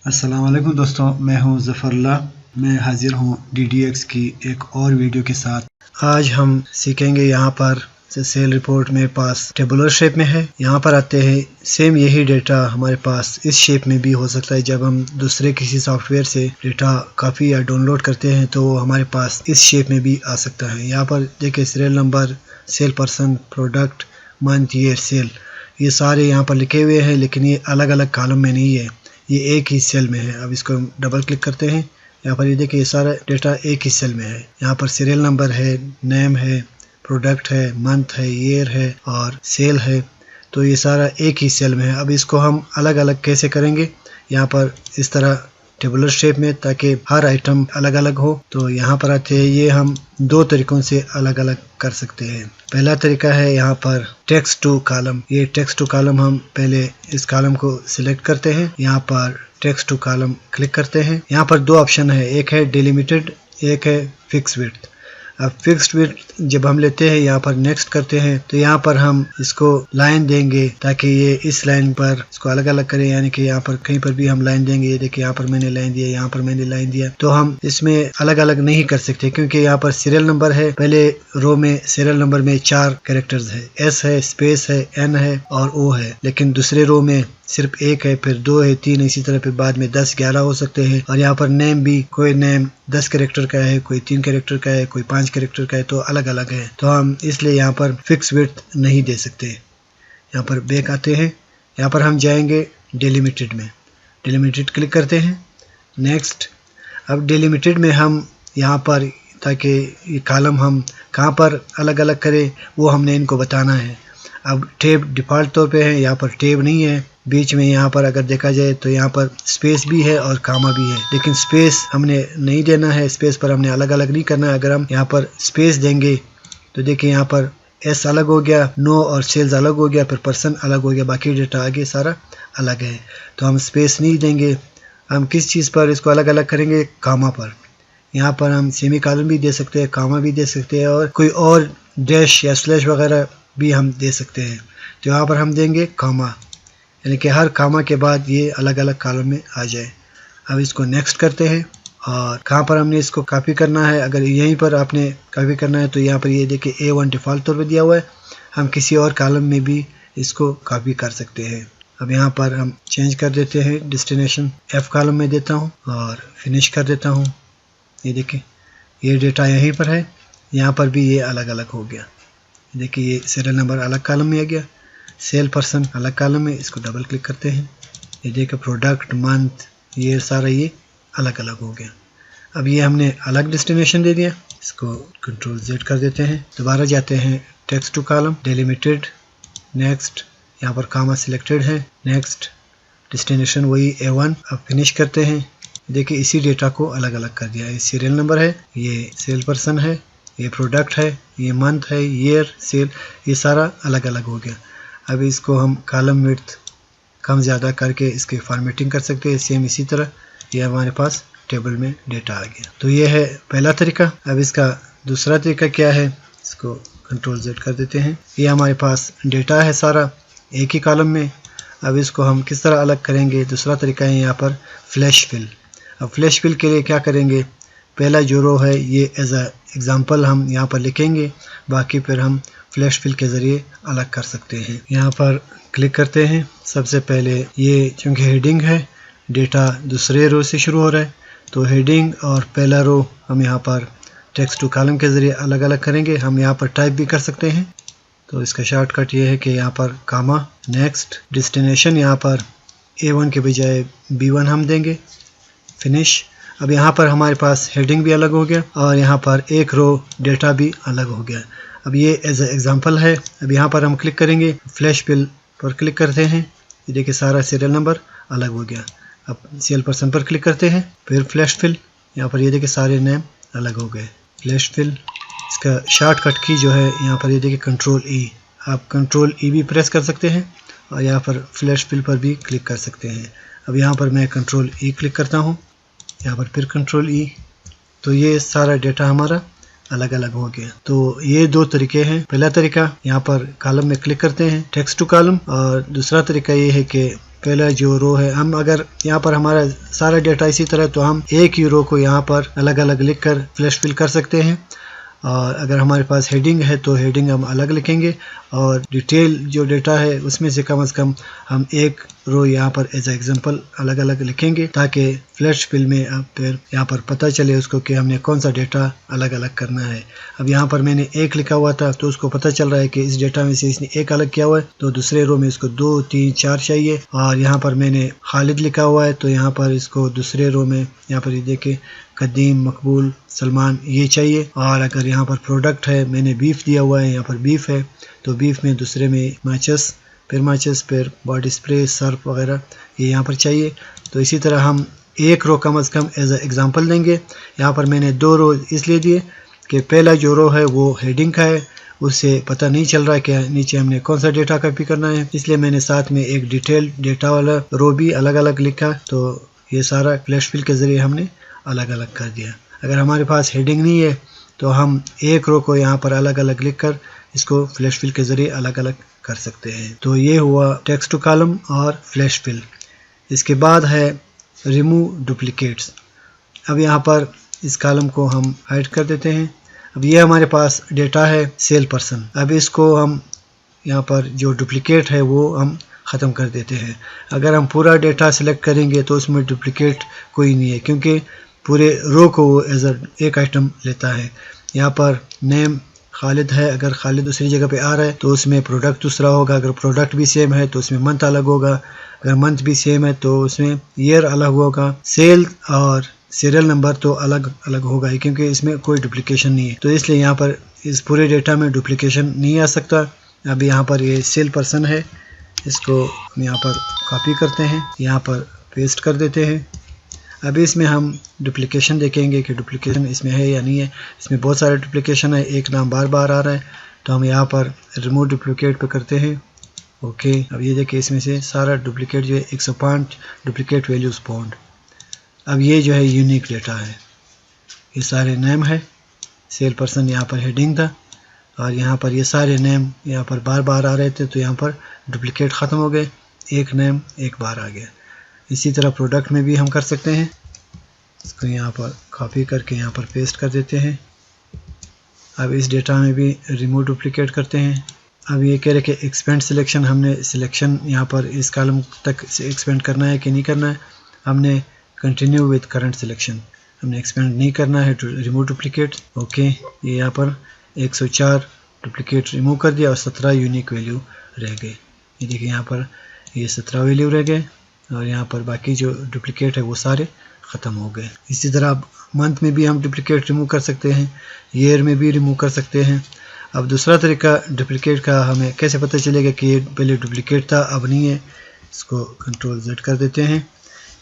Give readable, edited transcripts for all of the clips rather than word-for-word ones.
अस्सलाम वालेकुम दोस्तों, मैं हूं ज़फ़रुल्लाह। मैं हाजिर हूं DDX की एक और वीडियो के साथ। आज हम सीखेंगे यहाँ पर सेल रिपोर्ट मेरे पास टेबुलर शेप में है। यहाँ पर आते हैं, सेम यही डेटा हमारे पास इस शेप में भी हो सकता है। जब हम दूसरे किसी सॉफ्टवेयर से डेटा कॉपी या डाउनलोड करते हैं तो हमारे पास इस शेप में भी आ सकता है। यहाँ पर देखिए, serial number, sale person, product, month, year, sale, ये सारे यहाँ पर लिखे हुए हैं, लेकिन ये अलग अलग कॉलम में नहीं है, ये एक ही सेल में है। अब इसको हम डबल क्लिक करते हैं। यहाँ पर ये देखिए, ये सारा डेटा एक ही सेल में है। यहाँ पर सीरियल नंबर है, नेम है, प्रोडक्ट है, मंथ है, ईयर है और सेल है। तो ये सारा एक ही सेल में है। अब इसको हम अलग अलग कैसे करेंगे, यहाँ पर इस तरह टेबुलर शेप में, ताकि हर आइटम अलग अलग हो। तो यहाँ पर आते हैं, ये हम दो तरीकों से अलग अलग कर सकते हैं। पहला तरीका है यहाँ पर टेक्स्ट टू कॉलम। ये टेक्स्ट टू कॉलम, हम पहले इस कॉलम को सिलेक्ट करते हैं, यहाँ पर टेक्स्ट टू कॉलम क्लिक करते हैं। यहाँ पर दो ऑप्शन है, एक है डिलिमिटेड, एक है फिक्स विड्थ। अब फिक्स्ड विड्थ जब हम लेते हैं, यहाँ पर नेक्स्ट करते हैं, तो यहाँ पर हम इसको लाइन देंगे ताकि ये इस लाइन पर इसको अलग अलग करें। यानी कि यहाँ पर कहीं पर भी हम लाइन देंगे, ये देखिए यहाँ पर मैंने लाइन दिया, यहाँ पर मैंने लाइन दिया, तो हम इसमें अलग अलग नहीं कर सकते, क्योंकि यहाँ पर सीरियल नंबर है। पहले रो में सीरियल नंबर में 4 कैरेक्टर्स है, S है, स्पेस है, N है और O है, लेकिन दूसरे रो में सिर्फ 1 है, फिर 2 है, 3, इसी तरह फिर बाद में 10, 11 हो सकते हैं। और यहाँ पर नेम भी, कोई नेम 10 कैरेक्टर का है, कोई 3 कैरेक्टर का है, कोई 5 कैरेक्टर का है, तो अलग अलग है। तो हम इसलिए यहाँ पर फिक्स विड्थ नहीं दे सकते। यहाँ पर बैक आते हैं, यहाँ पर हम जाएंगे डिलिमिटेड में, डिलिमिटेड क्लिक करते हैं, नेक्स्ट। अब डिलिमिटेड में हम यहाँ पर, ताकि ये कॉलम हम कहाँ पर अलग अलग करें वो हमने इनको बताना है। अब टेब डिफ़ॉल्ट तौर पे है, यहाँ पर टेब नहीं है। बीच में यहाँ पर अगर देखा जाए तो यहाँ पर स्पेस भी है और कामा भी है, लेकिन स्पेस हमने नहीं देना है। स्पेस पर हमने अलग अलग नहीं करना है। अगर हम यहाँ पर स्पेस देंगे तो देखिए, यहाँ पर S अलग हो गया, नो और सेल्स अलग हो गया, फिर पर्सन अलग हो गया, बाकी डेटा आगे सारा अलग है। तो हम स्पेस नहीं देंगे। हम किस चीज़ पर इसको अलग अलग करेंगे, कामा पर। यहाँ पर हम सेमी कॉलन भी दे सकते हैं, कामा भी दे सकते हैं, और कोई और डैश या स्लैश वगैरह भी हम दे सकते हैं। तो यहाँ पर हम देंगे कामा, यानी कि हर कामा के बाद ये अलग अलग कॉलम में आ जाए। अब इसको नेक्स्ट करते हैं, और कहाँ पर हमने इसको कॉपी करना है, अगर यहीं पर आपने कॉपी करना है तो यहाँ पर ये देखिए A1 डिफ़ॉल्ट तौर पे दिया हुआ है। हम किसी और कॉलम में भी इसको कॉपी कर सकते हैं। अब यहाँ पर हम चेंज कर देते हैं, डेस्टिनेशन F कॉलम में देता हूँ और फिनिश कर देता हूँ। ये देखिए, ये डेटा यहीं पर है, यहाँ पर भी ये अलग अलग हो गया। देखिए, ये सीरियल नंबर अलग कॉलम में आ गया, सेल पर्सन अलग कॉलम में। इसको डबल क्लिक करते हैं, ये देखिए प्रोडक्ट, मंथ, ये सारा ये अलग अलग हो गया। अब ये हमने अलग डेस्टिनेशन दे दिया। इसको कंट्रोल Z कर देते हैं। दोबारा जाते हैं text to column, delimited, next, यहाँ पर कामा सिलेक्टेड है, नेक्स्ट, डेस्टिनेशन वही A1। अब फिनिश करते हैं। देखिए, इसी डेटा को अलग अलग कर दिया। ये सीरियल नंबर है, ये सेल पर्सन है, ये प्रोडक्ट है, ये मंथ है, ईयर, सेल, ये सारा अलग अलग हो गया। अब इसको हम कॉलम विड्थ कम ज़्यादा करके इसकी फॉर्मेटिंग कर सकते हैं। सेम इसी तरह ये हमारे पास टेबल में डेटा आ गया। तो ये है पहला तरीका। अब इसका दूसरा तरीका क्या है, इसको कंट्रोल Z कर देते हैं। ये हमारे पास डेटा है सारा एक ही कॉलम में। अब इसको हम किस तरह अलग करेंगे, दूसरा तरीका है यहाँ पर फ्लैश फिल। अब फ्लैश फिल के लिए क्या करेंगे, पहला जो रो है ये एज अ एग्जाम्पल हम यहाँ पर लिखेंगे, बाकी फिर हम फ्लैश फिल के ज़रिए अलग कर सकते हैं। यहाँ पर क्लिक करते हैं। सबसे पहले ये चूँकि हेडिंग है, डेटा दूसरे रो से शुरू हो रहा है, तो हेडिंग और पहला रो हम यहाँ पर टेक्स्ट टू कॉलम के ज़रिए अलग अलग करेंगे। हम यहाँ पर टाइप भी कर सकते हैं, तो इसका शॉर्टकट ये है कि यहाँ पर कामा, नेक्स्ट, डेस्टिनेशन यहाँ पर A1 के बजाय B1 हम देंगे, फिनिश। अब यहाँ पर हमारे पास हेडिंग भी अलग हो गया और यहाँ पर एक रो डेटा भी अलग हो गया। अब ये एज ए एग्जांपल है। अब यहाँ पर हम क्लिक करेंगे, फ्लैश फिल पर क्लिक करते हैं, ये देखिए सारा सीरियल नंबर अलग हो गया। अब सेल पर्सन पर क्लिक करते हैं, फिर फ्लैश फिल, यहाँ पर ये देखिए सारे नेम अलग हो गए, फ्लैश फिल। इसका शॉर्टकट की जो है यहाँ पर ये देखिए कंट्रोल E। आप कंट्रोल E भी प्रेस कर सकते हैं और यहाँ पर फ्लैश फिल पर भी क्लिक कर सकते हैं। अब यहाँ पर मैं कंट्रोल E क्लिक करता हूँ, यहाँ पर फिर कंट्रोल E, तो ये सारा डेटा हमारा अलग अलग हो गया। तो ये दो तरीके हैं। पहला तरीका यहाँ पर कॉलम में क्लिक करते हैं, टेक्स्ट टू कॉलम, और दूसरा तरीका ये है कि पहला जो रो है, हम अगर यहाँ पर हमारा सारा डेटा इसी तरह, तो हम एक ही रो को यहाँ पर अलग अलग लिख कर फ्लैश फिल कर सकते हैं। और अगर हमारे पास हेडिंग है तो हेडिंग हम अलग लिखेंगे, और डिटेल जो डेटा है उसमें से कम हम एक रो यहाँ पर एज एग्जांपल अलग अलग लिखेंगे, ताकि फ्लैश फिल में अब फिर यहाँ पर पता चले उसको कि हमने कौन सा डेटा अलग अलग करना है। अब यहाँ पर मैंने एक लिखा हुआ था, तो उसको पता चल रहा है कि इस डेटा में से इसने एक अलग किया हुआ है, तो दूसरे रो में इसको 2, 3, 4 चाहिए। और यहाँ पर मैंने खालिद लिखा हुआ है, तो यहाँ पर इसको दूसरे रो में यहाँ पर ये देखिए कदीम, मकबूल, सलमान ये चाहिए। और अगर यहाँ पर प्रोडक्ट है, मैंने बीफ दिया हुआ है, यहाँ पर बीफ है, तो बीफ में दूसरे में माचिस, फिर बॉडी स्प्रे, सर्फ वगैरह ये यहाँ पर चाहिए। तो इसी तरह हम एक रो कम से कम एज एग्जांपल देंगे। यहाँ पर मैंने 2 रो इसलिए दिए कि पहला जो रो है वो हेडिंग का है, उससे पता नहीं चल रहा है कि नीचे हमने कौन सा डेटा कॉपी करना है, इसलिए मैंने साथ में एक डिटेल डेटा वाला रो भी अलग अलग लिखा। तो ये सारा फ्लैश फिल के ज़रिए हमने अलग अलग कर दिया। अगर हमारे पास हेडिंग नहीं है तो हम एक रो को यहाँ पर अलग अलग लिख कर इसको फ्लैश फिल के ज़रिए अलग अलग कर सकते हैं। तो ये हुआ टेक्स्ट टू कॉलम और फ्लैश फिल। इसके बाद है रिमूव डुप्लीकेट्स। अब यहाँ पर इस कॉलम को हम हाइड कर देते हैं। अब ये हमारे पास डेटा है सेल पर्सन। अब इसको हम यहाँ पर जो डुप्लीकेट है वो हम ख़त्म कर देते हैं। अगर हम पूरा डेटा सेलेक्ट करेंगे तो उसमें डुप्लीकेट कोई नहीं है, क्योंकि पूरे रो को वो एज एक आइटम लेता है। यहाँ पर नेम खालिद है, अगर खालिद दूसरी जगह पे आ रहा है तो उसमें प्रोडक्ट दूसरा होगा, अगर प्रोडक्ट भी सेम है तो उसमें मंथ अलग होगा, अगर मंथ भी सेम है तो उसमें ईयर अलग होगा। सेल और सीरियल नंबर तो अलग अलग होगा ही, क्योंकि इसमें कोई डुप्लीकेशन नहीं है, तो इसलिए यहाँ पर इस पूरे डेटा में डुप्लीकेशन नहीं आ सकता। अब यहाँ पर ये सेल पर्सन है, इसको हम यहाँ पर कॉपी करते हैं, यहाँ पर पेस्ट कर देते हैं। अभी इसमें हम डुप्लीकेशन देखेंगे कि डुप्लीकेशन इसमें है या नहीं है। इसमें बहुत सारे डुप्लीकेशन है, एक नाम बार बार आ रहा है, तो हम यहाँ पर रिमूव डुप्लीकेट पे करते हैं। ओके, अब ये देखिए इसमें से सारा डुप्लीकेट जो है 105 डुप्लीकेट वैल्यूज फाउंड। अब ये जो है यूनिक डेटा है, ये सारे नेम है, सेल पर्सन यहाँ पर हेडिंग था, और यहाँ पर ये सारे नेम यहाँ पर बार बार आ रहे थे, तो यहाँ पर डुप्लीकेट ख़त्म हो गए, एक नेम एक बार आ गया। इसी तरह प्रोडक्ट में भी हम कर सकते हैं। इसको यहाँ पर कॉपी करके यहाँ पर पेस्ट कर देते हैं। अब इस डेटा में भी रिमूव डुप्लीकेट करते हैं। अब ये कह रहे कि एक्सपेंड सिलेक्शन, हमने सिलेक्शन यहाँ पर इस कॉलम तक एक्सपेंड करना है कि नहीं करना है। हमने कंटिन्यू विद करंट सिलेक्शन, हमने एक्सपेंड नहीं करना है रिमूव डुप्लीकेट। ओके, ये यहाँ पर 104 डुप्लीकेट रिमूव कर दिया और 17 यूनिक वैल्यू रह गए। ये देखिए यहाँ पर ये 17 वैल्यू रह गए, और यहाँ पर बाकी जो डुप्लीकेट है वो सारे ख़त्म हो गए। इसी तरह मंथ में भी हम डुप्लीकेट रिमूव कर सकते हैं, ईयर में भी रिमूव कर सकते हैं। अब दूसरा तरीका डुप्लीकेट का हमें कैसे पता चलेगा कि ये पहले डुप्लीकेट था अब नहीं है। इसको कंट्रोल Z कर देते हैं,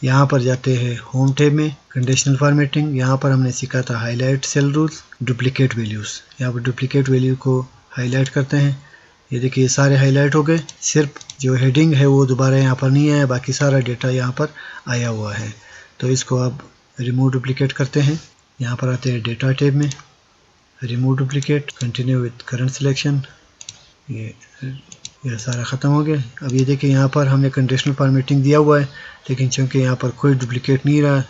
यहाँ पर जाते हैं होम टैब में कंडीशनल फॉर्मेटिंग। यहाँ पर हमने सीखा था highlight cell rules, duplicate values. यहाँ पर डुप्लीकेट वैल्यू को हाईलाइट करते हैं, ये देखिए सारे हाईलाइट हो गए, सिर्फ जो हेडिंग है वो दोबारा यहाँ पर नहीं आया, बाकी सारा डेटा यहाँ पर आया हुआ है। तो इसको अब रिमूव डुप्लीकेट करते हैं। यहाँ पर आते हैं डेटा टैब में, remove duplicate, continue with current selection. ये सारा ख़त्म हो गया। अब ये देखिए यहाँ पर हमने कंडीशनल फॉर्मेटिंग दिया हुआ है, लेकिन चूँकि यहाँ पर कोई डुप्लीकेट नहीं रहा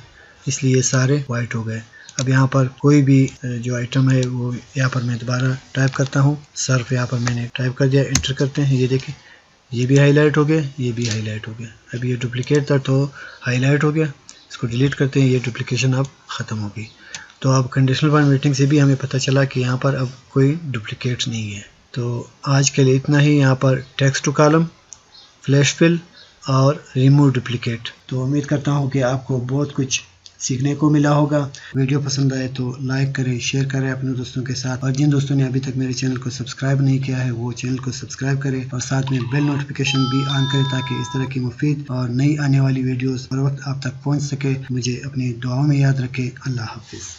इसलिए ये सारे वाइट हो गए। अब यहाँ पर कोई भी जो आइटम है वो यहाँ पर मैं दोबारा टाइप करता हूँ, सर्फ यहाँ पर मैंने टाइप कर दिया, एंटर करते हैं। ये देखिए ये भी हाईलाइट हो गया, ये भी हाईलाइट हो गया। अब ये डुप्लीकेट था तो हाईलाइट हो गया, इसको डिलीट करते हैं, ये डुप्लीकेशन अब ख़त्म हो गई। तो अब कंडीशनल फॉर्मेटिंग से भी हमें पता चला कि यहाँ पर अब कोई डुप्लीकेट नहीं है। तो आज के लिए इतना ही यहाँ पर text to column, flash fill और रिमूव डुप्लीकेट। तो उम्मीद करता हूँ कि आपको बहुत कुछ सीखने को मिला होगा। वीडियो पसंद आए तो लाइक करें, शेयर करें अपने दोस्तों के साथ, और जिन दोस्तों ने अभी तक मेरे चैनल को सब्सक्राइब नहीं किया है वो चैनल को सब्सक्राइब करें और साथ में बेल नोटिफिकेशन भी ऑन करें, ताकि इस तरह की मुफीद और नई आने वाली वीडियोस हर वक्त आप तक पहुंच सके। मुझे अपनी दुआओं में याद रखें। अल्लाह हाफिज़।